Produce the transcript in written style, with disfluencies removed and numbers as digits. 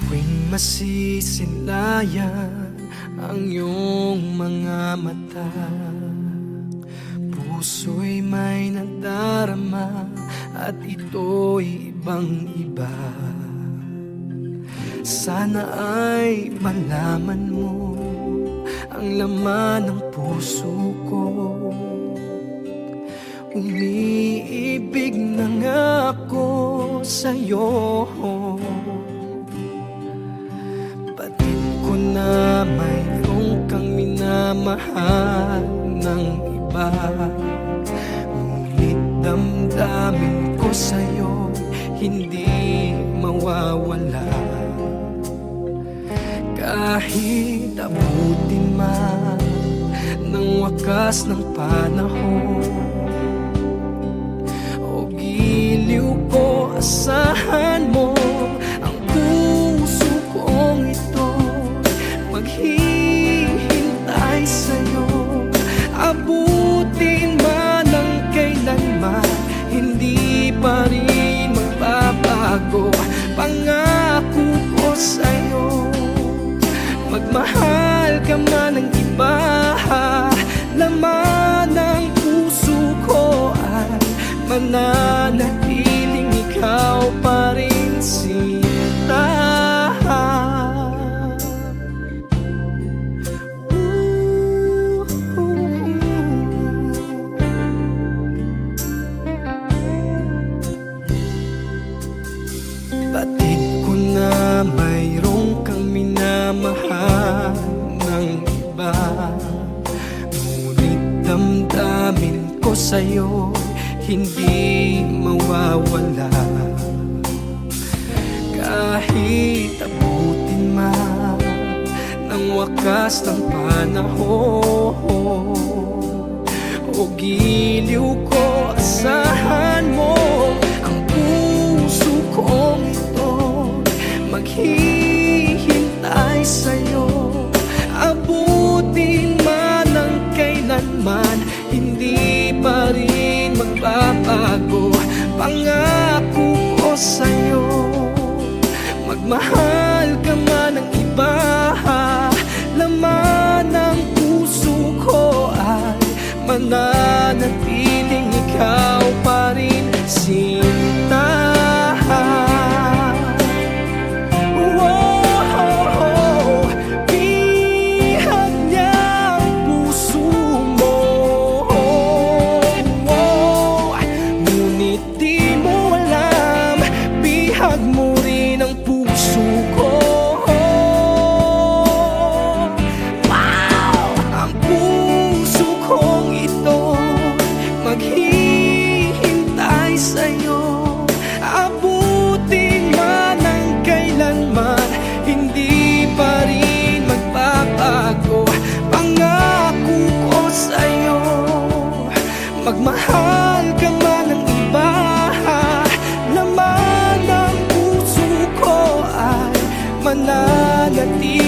Tuwing masisilayan ang iyong mga mata, puso'y may nadarama at ito'y ibang-iba. Sana ay malaman mo ang laman ng puso ko. Umiibig na nga ako sa'yo. Batid ko na mayroong kang minamahal ng iba, ngunit damdamin ko sa'yo hindi mawawala. Kahit abutin man ng wakas ng panahon, o giliw ko, asahan mo ang puso kong ito maghihintay sa'yo. Abutin man ng kailanman, hindi pa rin magbabago pangako ko sa'yo. Magmahal ka man ng iba, laman ng puso ko ay mananatiling ikaw pa rin, sinta. Batid ko na mayroong kang minamahal ng iba, ngunit damdamin ko sa'yo hindi mawawala. Kahit abutin man ng wakas ng panahon, o giliw ko, asahan mo ang puso kong ito maghihintay sa'yo. Abutin man ng kailanman, hindi pa rin magbabago pangako ko sa'yo. Magmahal ka man ng iba, laman ng puso ko ay mananatiling ikaw pa rin, sinta. Mo rin ang puso ko. Wow! Ang puso kong ito maghihintay sa'yo. Abutin man ng kailanman, hindi pa rin magbabago pangako ko sa'yo. Magmahal ka man ng iba, laman ng puso ko ay mananatili